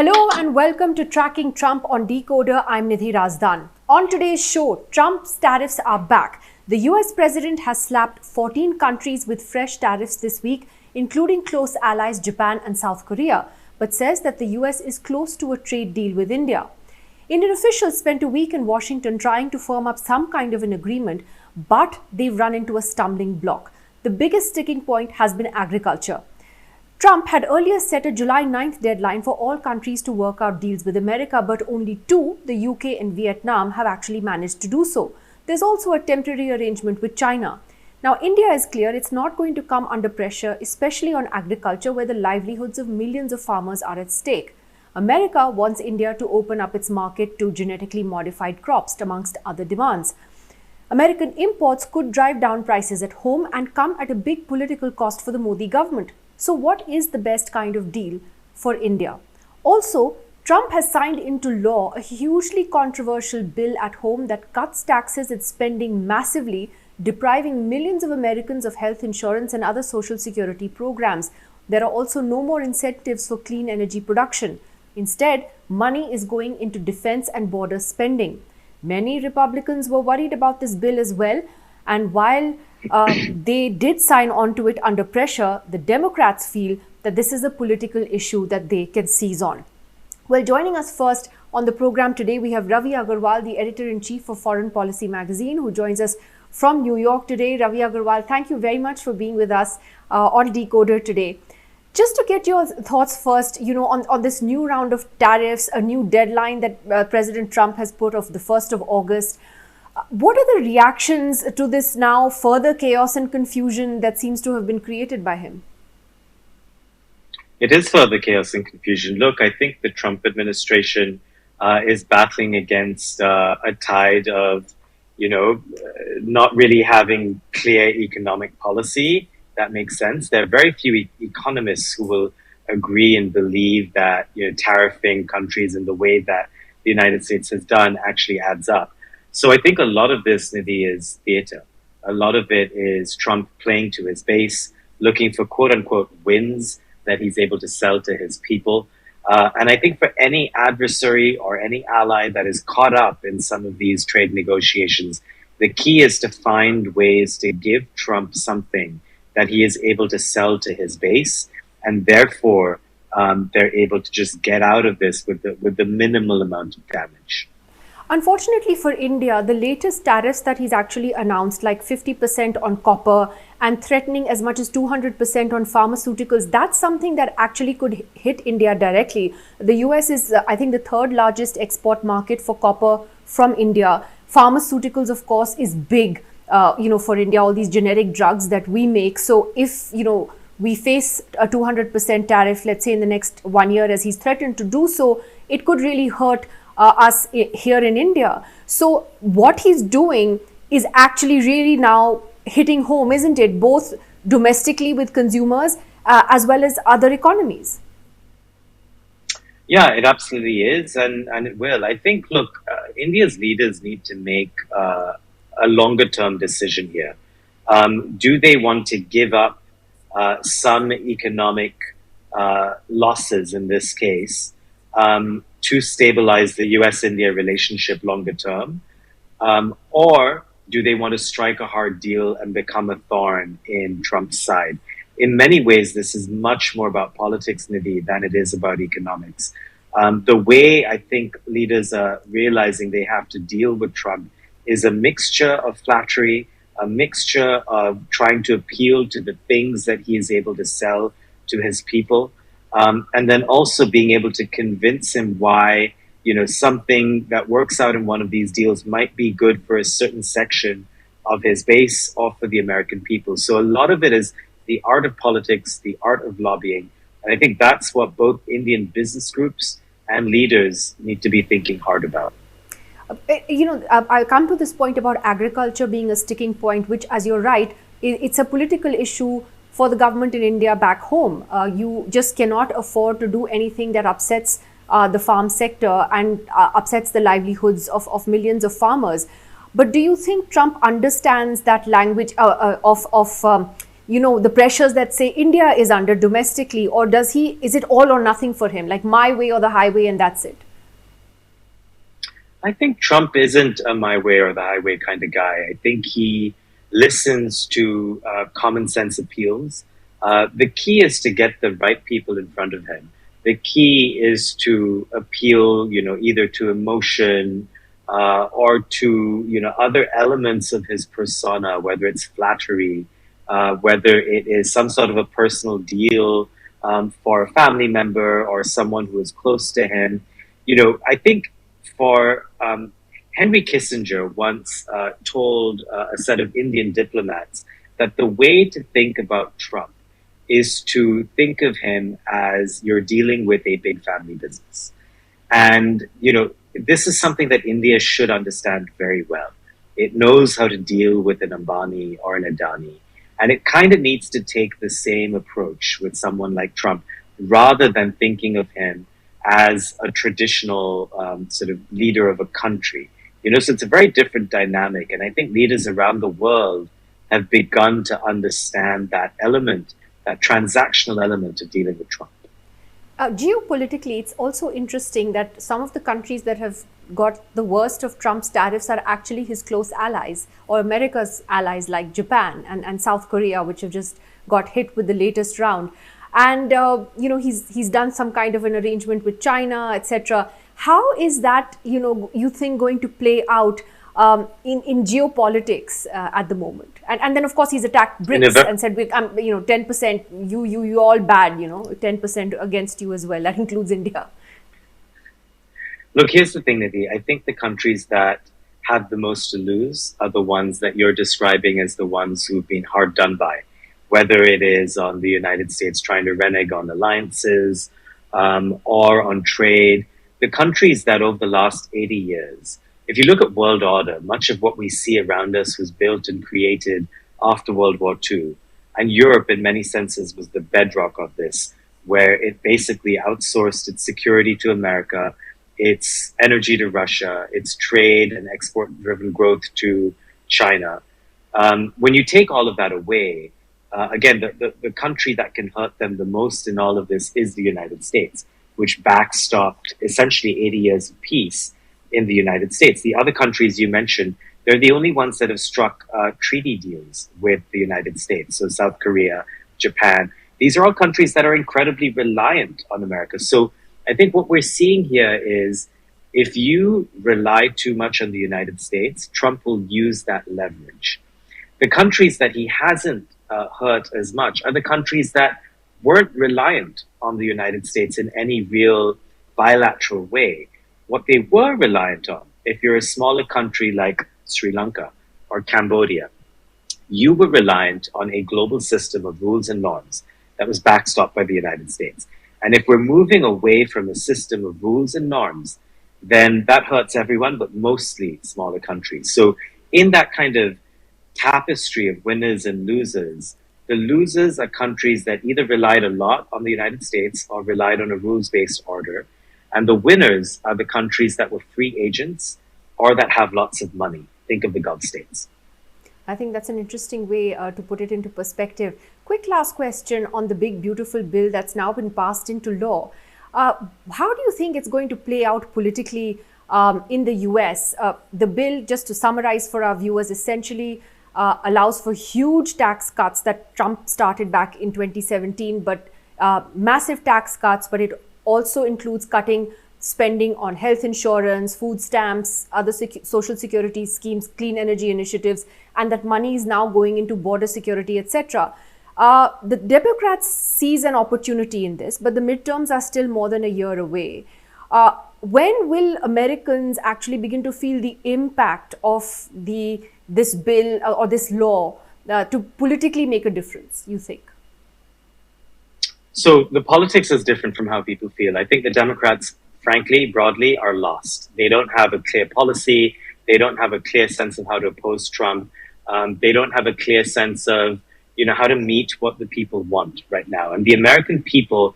Hello and welcome to Tracking Trump on deKoder. I'm Zdan. On today's show, Trump's tariffs are back. The US president has slapped 14 countries with fresh tariffs this week, including close allies Japan and South Korea, but says that the US is close to a trade deal with India. Indian officials spent a week in Washington trying to firm up some kind of an agreement, but they've run into a stumbling block. The biggest sticking point has been agriculture. Trump had earlier set a July 9th deadline for all countries to work out deals with America, but only two, the UK and Vietnam, have actually managed to do so. There's also a temporary arrangement with China. Now, India is clear it's not going to come under pressure, especially on agriculture, where the livelihoods of millions of farmers are at stake. America wants India to open up its market to genetically modified crops, amongst other demands. American imports could drive down prices at home and come at a big political cost for the Modi government. So what is the best kind of deal for India? Also, Trump has signed into law a hugely controversial bill at home that cuts taxes and spending massively, depriving millions of Americans of health insurance and other social security programs. There are also no more incentives for clean energy production. Instead, money is going into defense and border spending. Many Republicans were worried about this bill as well. And while they did sign on to it under pressure, the Democrats feel that this is a political issue that they can seize on. Well, joining us first on the program today, we have Ravi Agrawal, the editor-in-chief of Foreign Policy magazine, who joins us from New York today. Ravi Agrawal, thank you very much for being with us on deKoder today. Just to get your thoughts first, on this new round of tariffs, a new deadline that President Trump has put of the 1st of August. What are the reactions to this now further chaos and confusion that seems to have been created by him? It is further chaos and confusion. Look, I think the Trump administration is battling against a tide of, not really having clear economic policy. That makes sense. There are very few economists who will agree and believe that, tariffing countries in the way that the United States has done actually adds up. So I think a lot of this, Nidhi, is theater. A lot of it is Trump playing to his base, looking for quote-unquote wins that he's able to sell to his people. And I think for any adversary or any ally that is caught up in some of these trade negotiations, the key is to find ways to give Trump something that he is able to sell to his base. And therefore, they're able to just get out of this with the minimal amount of damage. Unfortunately for India, the latest tariffs that he's actually announced, like 50% on copper and threatening as much as 200% on pharmaceuticals, that's something that actually could hit India directly. The US is, I think, the third largest export market for copper from India. Pharmaceuticals, of course, is big, for India, all these generic drugs that we make. So if, we face a 200% tariff, let's say in the next 1 year, as he's threatened to do so, it could really hurt us here in India. So what he's doing is actually really now hitting home, isn't it? Both domestically with consumers as well as other economies. Yeah, it absolutely is. And it will. I think, look, India's leaders need to make a longer term decision here. Do they want to give up some economic losses in this case to stabilize the US-India relationship longer term? Or do they want to strike a hard deal and become a thorn in Trump's side? In many ways, this is much more about politics, Nidhi, than it is about economics. The way I think leaders are realizing they have to deal with Trump is a mixture of flattery, a mixture of trying to appeal to the things that he is able to sell to his people, and then also being able to convince him why, something that works out in one of these deals might be good for a certain section of his base or for the American people. So a lot of it is the art of politics, the art of lobbying. And I think that's what both Indian business groups and leaders need to be thinking hard about. I'll come to this point about agriculture being a sticking point, which, as you're right, it's a political issue for the government in India back home. You just cannot afford to do anything that upsets the farm sector and upsets the livelihoods of millions of farmers. But do you think Trump understands that language of the pressures that say India is under domestically, or is it all or nothing for him, like my way or the highway and that's it? I think Trump isn't a my way or the highway kind of guy. I think he listens to common sense appeals. The key is to get the right people in front of him. The key is to appeal, either to emotion or to, other elements of his persona, whether it's flattery, whether it is some sort of a personal deal for a family member or someone who is close to him. I think for Henry Kissinger once told a set of Indian diplomats that the way to think about Trump is to think of him as you're dealing with a big family business. And, this is something that India should understand very well. It knows how to deal with an Ambani or an Adani. And it kind of needs to take the same approach with someone like Trump, rather than thinking of him as a traditional sort of leader of a country. So it's a very different dynamic. And I think leaders around the world have begun to understand that element, that transactional element of dealing with Trump. Geopolitically, it's also interesting that some of the countries that have got the worst of Trump's tariffs are actually his close allies, or America's allies, like Japan and South Korea, which have just got hit with the latest round. And, he's done some kind of an arrangement with China, etc. How is that, you think, going to play out in geopolitics at the moment? And then, of course, he's attacked BRICS and said, 10%, you all bad, 10% against you as well. That includes India. Look, here's the thing, Nidhi. I think the countries that have the most to lose are the ones that you're describing as the ones who've been hard done by, whether it is on the United States trying to renege on alliances or on trade. The countries that over the last 80 years, if you look at world order, much of what we see around us was built and created after World War II. And Europe, in many senses, was the bedrock of this, where it basically outsourced its security to America, its energy to Russia, its trade and export-driven growth to China. When you take all of that away, again, the country that can hurt them the most in all of this is the United States, which backstopped essentially 80 years of peace in the United States. The other countries you mentioned, they're the only ones that have struck treaty deals with the United States. So South Korea, Japan, these are all countries that are incredibly reliant on America. So I think what we're seeing here is if you rely too much on the United States, Trump will use that leverage. The countries that he hasn't hurt as much are the countries that weren't reliant on the United States in any real bilateral way. What they were reliant on, if you're a smaller country like Sri Lanka or Cambodia, you were reliant on a global system of rules and norms that was backstopped by the United States. And if we're moving away from a system of rules and norms, then that hurts everyone, but mostly smaller countries. So in that kind of tapestry of winners and losers, the losers are countries that either relied a lot on the United States or relied on a rules-based order. And the winners are the countries that were free agents or that have lots of money. Think of the Gulf states. I think that's an interesting way to put it into perspective. Quick last question on the big, beautiful bill that's now been passed into law. How do you think it's going to play out politically in the US? The bill, just to summarize for our viewers, essentially allows for huge tax cuts that Trump started back in 2017, but massive tax cuts, but it also includes cutting spending on health insurance, food stamps, other social security schemes, clean energy initiatives, and that money is now going into border security, etc. The Democrats sees an opportunity in this, but the midterms are still more than a year away. When will Americans actually begin to feel the impact of this bill or this law to politically make a difference, you think? So the politics is different from how people feel. I think the Democrats, frankly, broadly, are lost. They don't have a clear policy. They don't have a clear sense of how to oppose Trump. They don't have a clear sense of, how to meet what the people want right now. And the American people,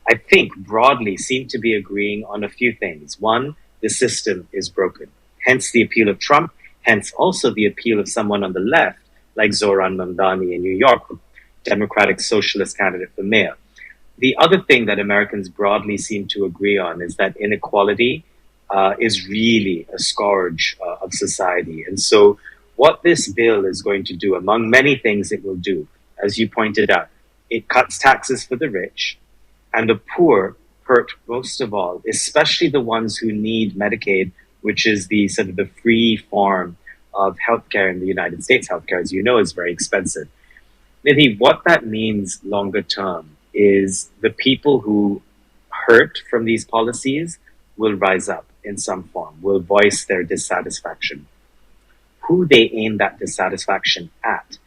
I think, broadly seem to be agreeing on a few things. One, the system is broken. Hence the appeal of Trump. Hence also the appeal of someone on the left, like Zoran Mamdani in New York, Democratic Socialist candidate for mayor. The other thing that Americans broadly seem to agree on is that inequality is really a scourge of society. And so, what this bill is going to do, among many things it will do, as you pointed out, it cuts taxes for the rich, and the poor hurt most of all, especially the ones who need Medicaid, which is the sort of the free form of healthcare in the United States. Healthcare, as you know, is very expensive. Nidhi, what that means longer term is the people who hurt from these policies will rise up in some form, will voice their dissatisfaction. Who they aim that dissatisfaction at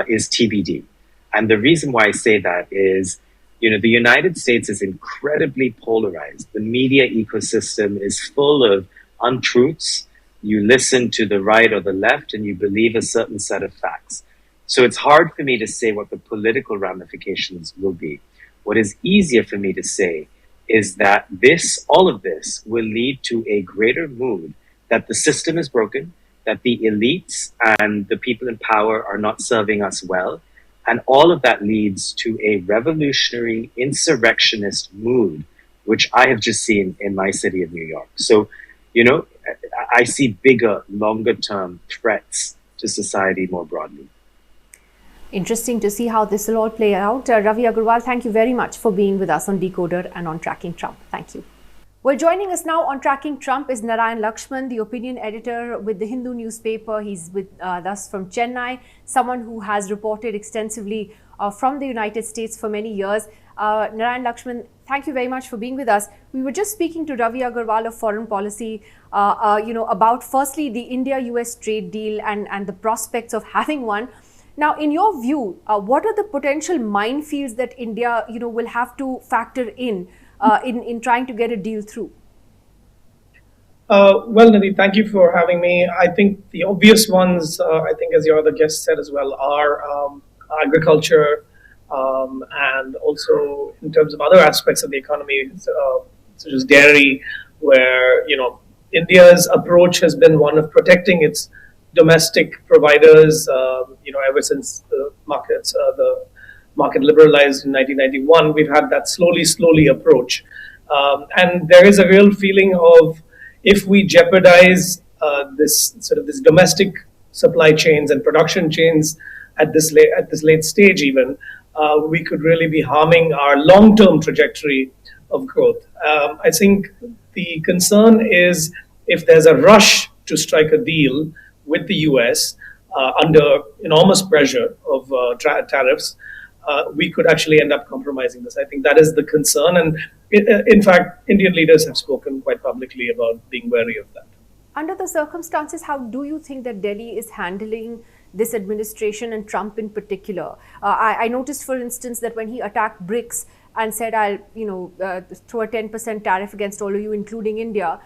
is TBD. And the reason why I say that is, the United States is incredibly polarized. The media ecosystem is full of untruths. You listen to the right or the left and you believe a certain set of facts. So it's hard for me to say what the political ramifications will be. What is easier for me to say is that all of this will lead to a greater mood that the system is broken, that the elites and the people in power are not serving us well. And all of that leads to a revolutionary insurrectionist mood, which I have just seen in my city of New York. So, I see bigger, longer term threats to society more broadly. Interesting to see how this will all play out. Ravi Agrawal, thank you very much for being with us on deKoder and on Tracking Trump. Thank you. Well, joining us now on Tracking Trump is Narayan Lakshman, the opinion editor with the Hindu newspaper. He's with us from Chennai, someone who has reported extensively from the United States for many years. Narayan Lakshman, thank you very much for being with us. We were just speaking to Ravi Agrawal of Foreign Policy, about firstly the India-US trade deal and the prospects of having one. Now, in your view, what are the potential minefields that India, will have to factor in trying to get a deal through? Well, Nidhi, thank you for having me. I think the obvious ones, as your other guest said as well, are agriculture and also in terms of other aspects of the economy, such as dairy, where, India's approach has been one of protecting its domestic providers, ever since the market liberalized in 1991, we've had that slowly approach. And there is a real feeling of, if we jeopardize this domestic supply chains and production chains at this late stage even, we could really be harming our long-term trajectory of growth. I think the concern is, if there's a rush to strike a deal with the US under enormous pressure of tariffs, we could actually end up compromising this. I think that is the concern. And in fact, Indian leaders have spoken quite publicly about being wary of that. Under the circumstances, how do you think that Delhi is handling this administration and Trump in particular? I noticed, for instance, that when he attacked BRICS and said, I'll throw a 10% tariff against all of you, including India,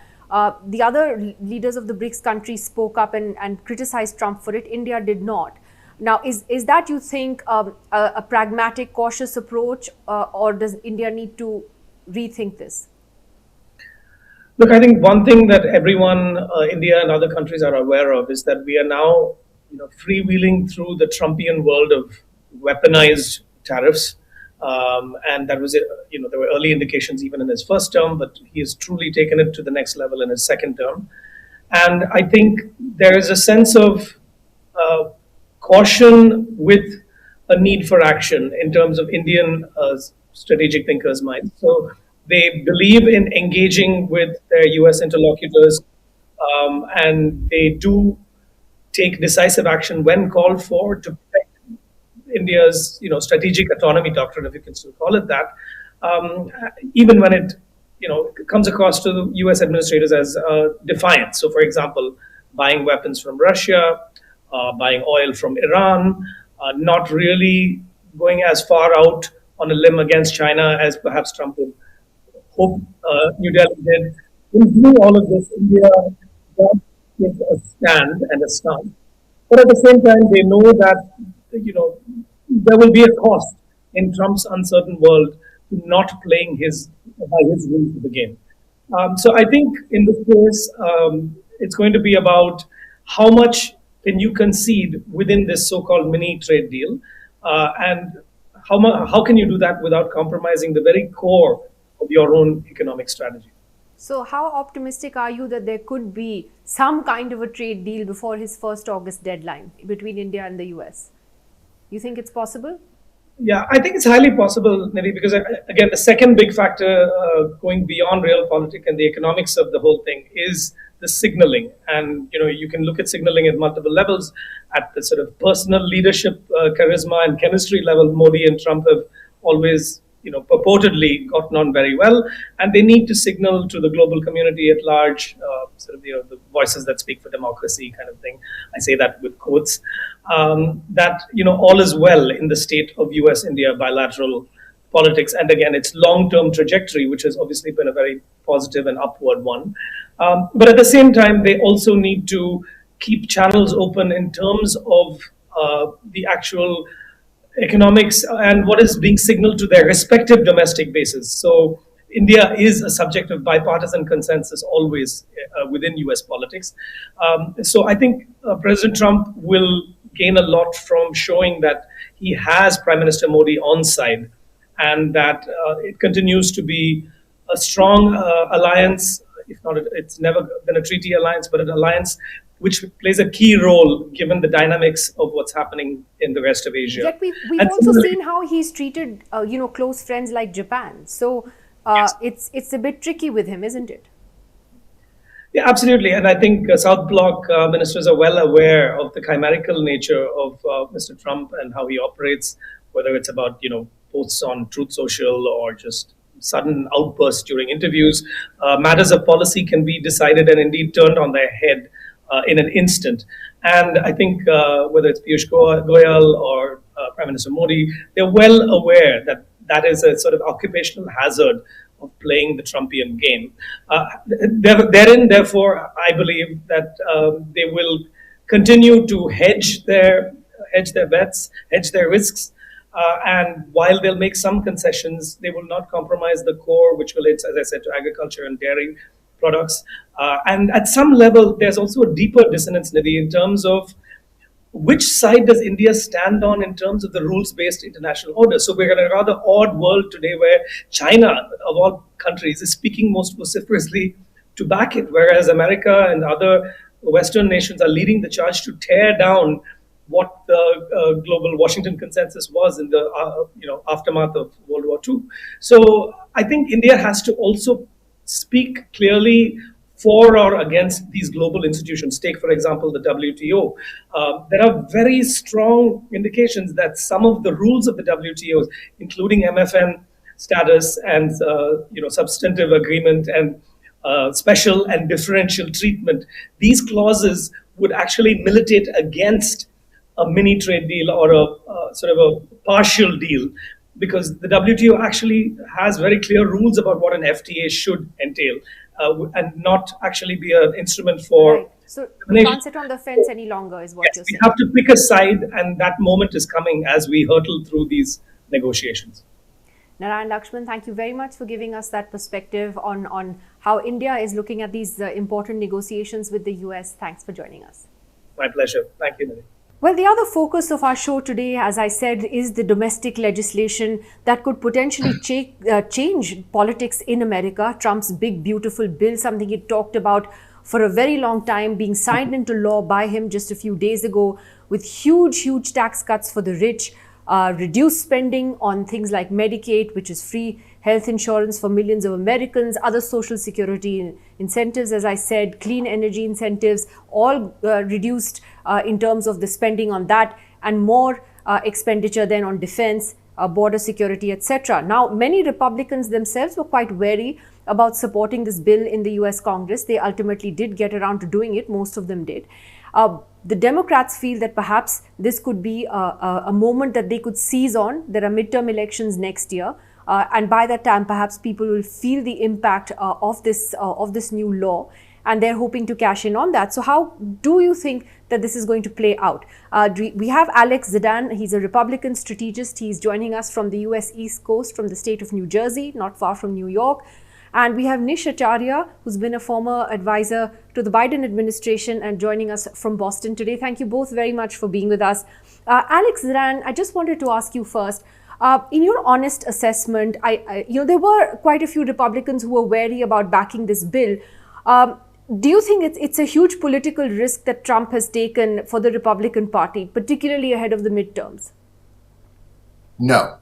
the other leaders of the BRICS countries spoke up and criticized Trump for it. India did not. Now, is that, you think, a pragmatic, cautious approach, or does India need to rethink this? Look, I think one thing that everyone, India and other countries, are aware of is that we are now, freewheeling through the Trumpian world of weaponized tariffs. And that was, there were early indications even in his first term, but he has truly taken it to the next level in his second term. And I think there is a sense of caution with a need for action in terms of Indian strategic thinkers' minds. So they believe in engaging with their US interlocutors, and they do take decisive action when called for to protect India's, strategic autonomy doctrine, if you can still call it that, even when it, comes across to the U.S. administrators as defiance. So, for example, buying weapons from Russia, buying oil from Iran, not really going as far out on a limb against China as perhaps Trump would hope New Delhi did. In view all of this, India does take a stand and a stance. But at the same time, they know that there will be a cost in Trump's uncertain world to not playing by his rules of the game. So I think in this case, it's going to be about how much can you concede within this so-called mini trade deal. And how can you do that without compromising the very core of your own economic strategy? So how optimistic are you that there could be some kind of a trade deal before his 1st August deadline between India and the US? You think it's possible? Yeah, I think it's highly possible, Nidhi, because again, the second big factor going beyond realpolitik and the economics of the whole thing is the signaling. And you can look at signaling at multiple levels. At the sort of personal leadership, charisma, and chemistry level, Modi and Trump have always, purportedly gotten on very well, and they need to signal to the global community at large, the voices that speak for democracy kind of thing. I say that with quotes. That all is well in the state of US-India bilateral politics, and again, its long-term trajectory, which has obviously been a very positive and upward one. But at the same time, they also need to keep channels open in terms of the actual economics and what is being signaled to their respective domestic bases. So India is a subject of bipartisan consensus always within US politics. So I think President Trump will gain a lot from showing that he has Prime Minister Modi on side, and that it continues to be a strong alliance. If not, it's never been a treaty alliance, but an alliance which plays a key role given the dynamics of what's happening in the rest of Asia. Yet we've also seen how he's treated, close friends like Japan. So it's a bit tricky with him, isn't it? Yeah, absolutely. And I think South Bloc ministers are well aware of the chimerical nature of Mr. Trump and how he operates, whether it's about, posts on Truth Social or just sudden outbursts during interviews. Matters of policy can be decided and indeed turned on their head in an instant. And I think whether it's Piyush Goyal or Prime Minister Modi, they're well aware that that is a sort of occupational hazard of playing the Trumpian game. Therein, therefore, I believe that they will continue to hedge their bets, hedge their risks, and while they'll make some concessions, they will not compromise the core, which relates, as I said, to agriculture and dairy products. And at some level, there's also a deeper dissonance, Nidhi, in terms of which side does India stand on in terms of the rules-based international order. So we're in a rather odd world today where China, of all countries, is speaking most vociferously to back it, whereas America and other Western nations are leading the charge to tear down what the global Washington consensus was in the aftermath of World War II. So I think India has to also speak clearly for or against these global institutions. Take, for example, the WTO. There are very strong indications that some of the rules of the WTO, including MFN status and substantive agreement and special and differential treatment, these clauses would actually militate against a mini trade deal or a sort of a partial deal, because the WTO actually has very clear rules about what an FTA should entail, and not actually be an instrument for... Right. So we can't sit on the fence any longer, is what you're saying. We have to pick a side, and that moment is coming as we hurtle through these negotiations. Narayan, Lakshman, thank you very much for giving us that perspective on how India is looking at these important negotiations with the US. Thanks for joining us. My pleasure. Thank you, Nidhi. Well, the other focus of our show today, as I said, is the domestic legislation that could potentially change politics in America. Trump's big, beautiful bill, something he talked about for a very long time, being signed into law by him just a few days ago, with huge tax cuts for the rich, reduced spending on things like Medicaid, which is free health insurance for millions of Americans, other social security incentives, as I said, clean energy incentives, all reduced in terms of the spending on that, and more expenditure then on defense, border security, etc. Now, many Republicans themselves were quite wary about supporting this bill in the US Congress. They ultimately did get around to doing it. Most of them did. The Democrats feel that perhaps this could be a moment that they could seize on. There are midterm elections next year. And by that time, perhaps people will feel the impact of this new law, and they're hoping to cash in on that. So how do you think that this is going to play out? We have Alex Zdan. He's a Republican strategist. He's joining us from the US East Coast, from the state of New Jersey, not far from New York. And we have Nish, Acharya, who's been a former advisor to the Biden administration and joining us from Boston today. Thank you both very much for being with us. Alex Zdan, I just wanted to ask you first, In your honest assessment, there were quite a few Republicans who were wary about backing this bill. Do you think it's a huge political risk that Trump has taken for the Republican Party, particularly ahead of the midterms? No.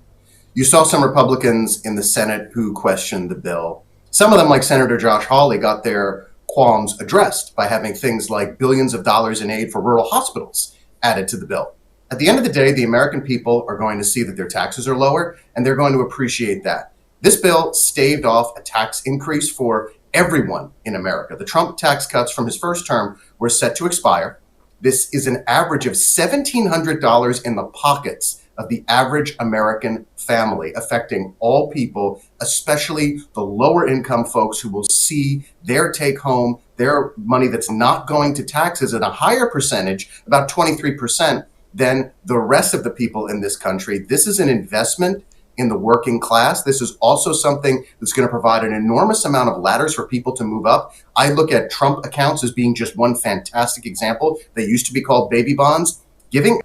You saw some Republicans in the Senate who questioned the bill. Some of them, like Senator Josh Hawley, got their qualms addressed by having things like billions of dollars in aid for rural hospitals added to the bill. At the end of the day, the American people are going to see that their taxes are lower, and they're going to appreciate that. This bill staved off a tax increase for everyone in America. The Trump tax cuts from his first term were set to expire. This is an average of $1,700 in the pockets of the average American family, affecting all people, especially the lower income folks who will see their take home, their money that's not going to taxes at a higher percentage, about 23%, than the rest of the people in this country. This is an investment in the working class. This is also something that's going to provide an enormous amount of ladders for people to move up. I look at Trump accounts as being just one fantastic example. They used to be called baby bonds, giving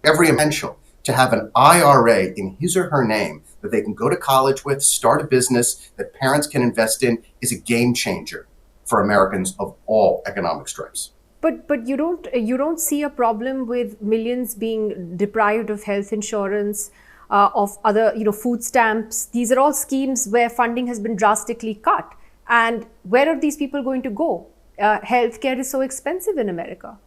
every potential to have an IRA in his or her name that they can go to college with, start a business that parents can invest in, is a game changer for Americans of all economic stripes. But you don't see a problem with millions being deprived of health insurance, of other food stamps. These are all schemes where funding has been drastically cut. And where are these people going to go? Healthcare is so expensive in America.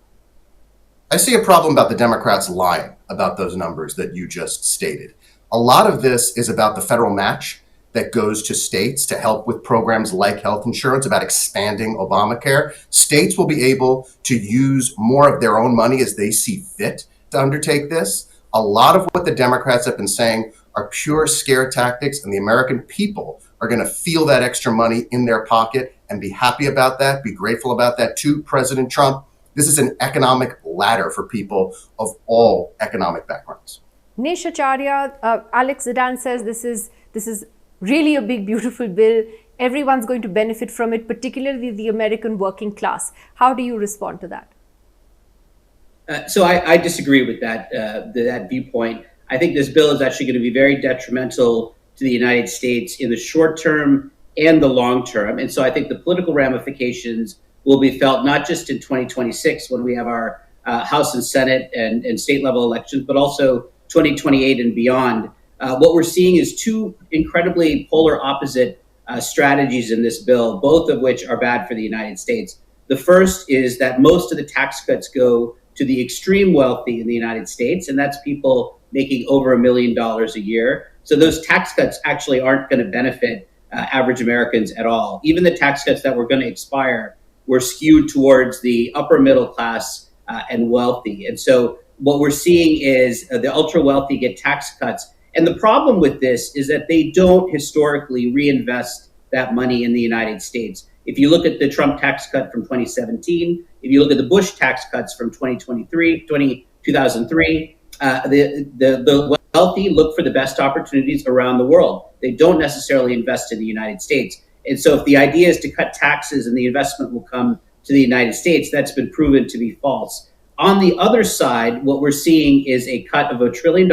I see a problem about the Democrats lying about those numbers that you just stated. A lot of this is about the federal match that goes to states to help with programs like health insurance, about expanding Obamacare. States will be able to use more of their own money as they see fit to undertake this. A lot of what the Democrats have been saying are pure scare tactics, and the American people are going to feel that extra money in their pocket and be happy about that, be grateful about that to President Trump. This is an economic ladder for people of all economic backgrounds. Nish, Acharya, Alex Zdan says this is really a big, beautiful bill. Everyone's going to benefit from it, particularly the American working class. How do you respond to that? So I disagree with that viewpoint. I think this bill is actually going to be very detrimental to the United States in the short term and the long term. And so I think the political ramifications will be felt not just in 2026 when we have our House and Senate and state level elections, but also 2028 and beyond. What we're seeing is two incredibly polar opposite strategies in this bill, both of which are bad for the United States. The first is that most of the tax cuts go to the extreme wealthy in the United States, and that's people making over $1 million a year. So those tax cuts actually aren't going to benefit average Americans at all. Even the tax cuts that were going to expire were skewed towards the upper middle class and wealthy. And so what we're seeing is the ultra wealthy get tax cuts. And the problem with this is that they don't historically reinvest that money in the United States. If you look at the Trump tax cut from 2017, if you look at the Bush tax cuts from 2003, the wealthy look for the best opportunities around the world. They don't necessarily invest in the United States. And so if the idea is to cut taxes and the investment will come to the United States, that's been proven to be false. On the other side, what we're seeing is a cut of $1 trillion,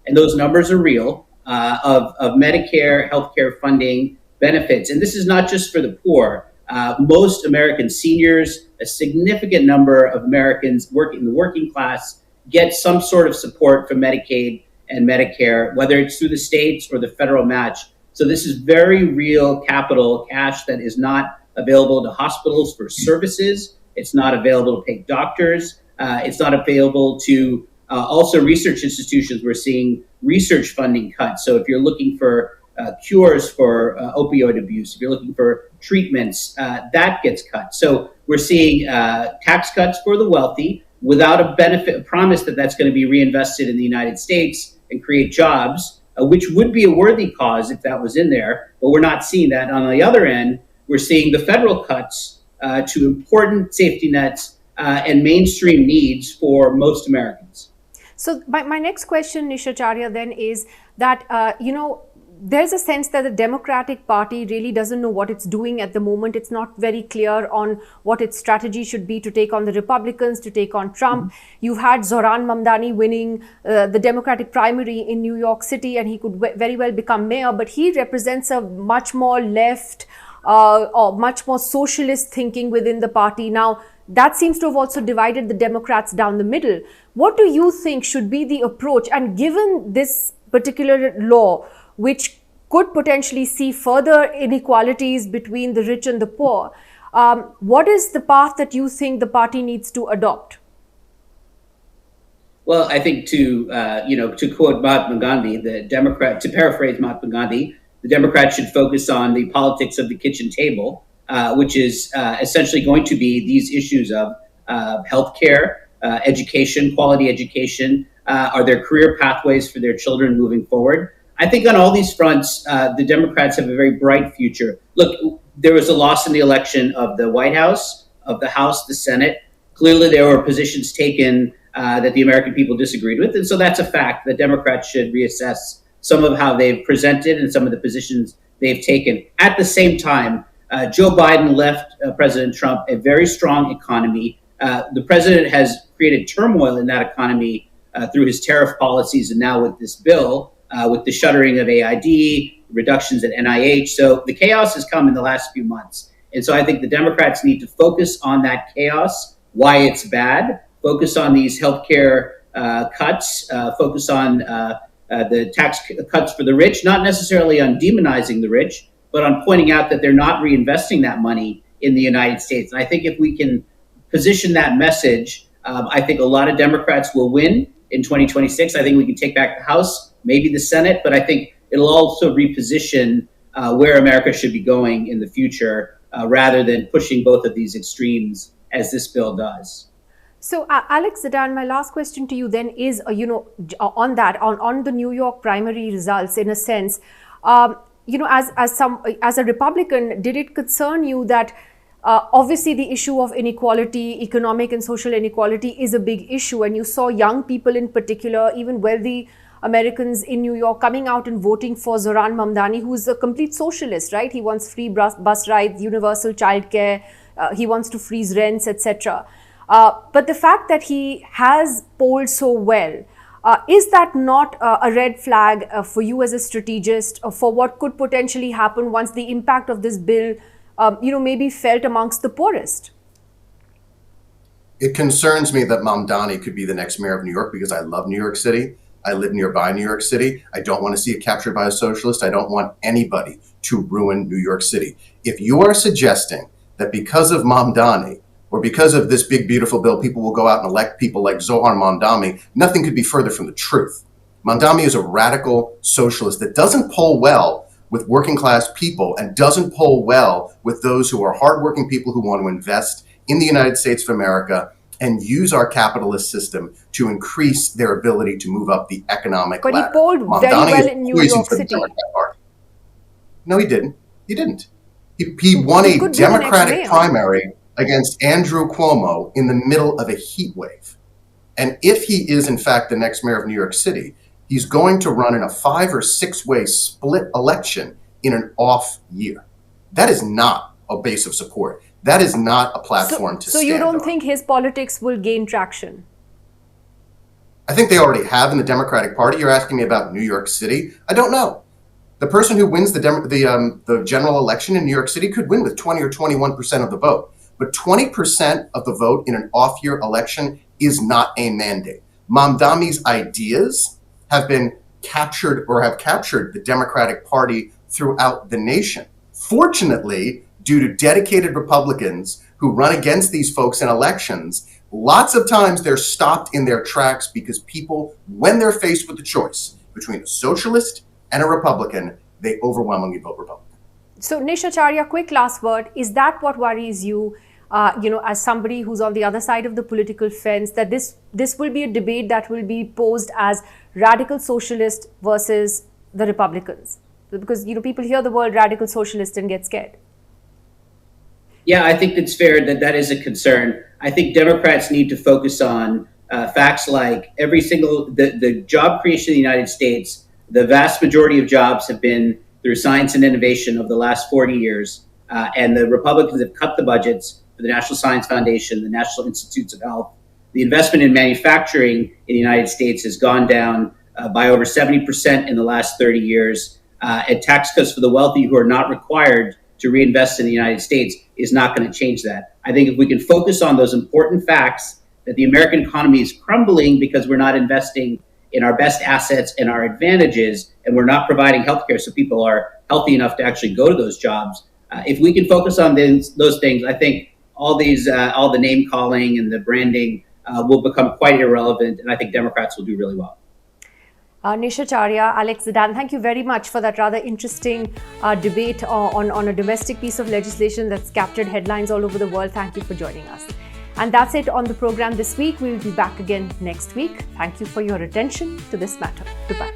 and those numbers are real, of Medicare, healthcare funding benefits. And this is not just for the poor. Most American seniors, a significant number of Americans working in the working class, get some sort of support from Medicaid and Medicare, whether it's through the states or the federal match. So this is very real capital, cash that is not available to hospitals for services. It's not available to pay doctors. It's not available to also research institutions. We're seeing research funding cuts. So if you're looking for cures for opioid abuse, if you're looking for treatments, that gets cut. So we're seeing tax cuts for the wealthy without a promise that that's going to be reinvested in the United States and create jobs, which would be a worthy cause if that was in there. But we're not seeing that. On the other end, we're seeing the federal cuts to important safety nets and mainstream needs for most Americans. So my next question, Nish, Acharya, then is that, there's a sense that the Democratic Party really doesn't know what it's doing at the moment. It's not very clear on what its strategy should be to take on the Republicans, to take on Trump. You've had Zohran Mamdani winning the Democratic primary in New York City, and he could very well become mayor, but he represents a much more left or much more socialist thinking within the party. Now, that seems to have also divided the Democrats down the middle. What do you think should be the approach? And given this particular law, which could potentially see further inequalities between the rich and the poor, what is the path that you think the party needs to adopt? Well, I think to quote Mahatma Gandhi, to paraphrase Mahatma Gandhi, the Democrats should focus on the politics of the kitchen table, which is essentially going to be these issues of healthcare, education, quality education. Are there career pathways for their children moving forward? I think on all these fronts, the Democrats have a very bright future. Look, there was a loss in the election of the White House, of the House, the Senate. Clearly, there were positions taken that the American people disagreed with. And so that's a fact. The Democrats should reassess some of how they've presented and some of the positions they've taken. At the same time, Joe Biden left President Trump a very strong economy. The president has created turmoil in that economy through his tariff policies and now with this bill, with the shuttering of AID, reductions at NIH. So the chaos has come in the last few months. And so I think the Democrats need to focus on that chaos, why it's bad, focus on these healthcare cuts, focus on the tax cuts for the rich, not necessarily on demonizing the rich, but on pointing out that they're not reinvesting that money in the United States. And I think if we can position that message, I think a lot of Democrats will win in 2026. I think we can take back the House, maybe the Senate, but I think it'll also reposition where America should be going in the future, rather than pushing both of these extremes as this bill does. So, Alex Zdan, my last question to you then is, on the New York primary results, in a sense, as a Republican, did it concern you that obviously the issue of inequality, economic and social inequality, is a big issue, and you saw young people in particular, even wealthy Americans in New York, coming out and voting for Zohran Mamdani, who's a complete socialist, right? He wants free bus rides, universal childcare, he wants to freeze rents, etc. But the fact that he has polled so well, is that not a red flag for you as a strategist for what could potentially happen once the impact of this bill, may be felt amongst the poorest? It concerns me that Mamdani could be the next mayor of New York because I love New York City. I live nearby New York City. I don't want to see it captured by a socialist. I don't want anybody to ruin New York City. If you are suggesting that because of Mamdani, or because of this big, beautiful bill, people will go out and elect people like Zohran Mamdani, nothing could be further from the truth. Mamdani is a radical socialist that doesn't poll well with working class people and doesn't poll well with those who are hardworking people who want to invest in the United States of America and use our capitalist system to increase their ability to move up the economic ladder. But he polled very well in New York City. No, he didn't. He didn't. He won a Democratic primary against Andrew Cuomo in the middle of a heat wave. And if he is, in fact, the next mayor of New York City, he's going to run in a 5 or 6 way split election in an off year. That is not a base of support. That is not a platform to stand on. So you don't think his politics will gain traction? I think they already have in the Democratic Party. You're asking me about New York City. I don't know. The person who wins the general election in New York City could win with 20 or 21% of the vote. But 20% of the vote in an off-year election is not a mandate. Mamdani's ideas have been captured or have captured the Democratic Party throughout the nation. Fortunately, due to dedicated Republicans who run against these folks in elections, lots of times they're stopped in their tracks because people, when they're faced with the choice between a socialist and a Republican, they overwhelmingly vote Republican. So, Nish, Acharya, quick last word. Is that what worries you, as somebody who's on the other side of the political fence, that this will be a debate that will be posed as radical socialist versus the Republicans? Because, people hear the word radical socialist and get scared. Yeah, I think it's fair that is a concern. I think Democrats need to focus on facts like the job creation in the United States The vast majority of jobs have been through science and innovation over the last 40 years. And the Republicans have cut the budgets for the National Science Foundation, the National Institutes of Health. The investment in manufacturing in the United States has gone down by over 70% in the last 30 years. And tax cuts for the wealthy who are not required to reinvest in the United States is not going to change that. I think if we can focus on those important facts, that the American economy is crumbling because we're not investing in our best assets and our advantages, and we're not providing healthcare so people are healthy enough to actually go to those jobs. If we can focus on those things, I think all the name calling and the branding will become quite irrelevant, and I think Democrats will do really well. Nish, Acharya, Alex, Zdan, thank you very much for that rather interesting debate on a domestic piece of legislation that's captured headlines all over the world. Thank you for joining us. And that's it on the program this week. We will be back again next week. Thank you for your attention to this matter. Goodbye.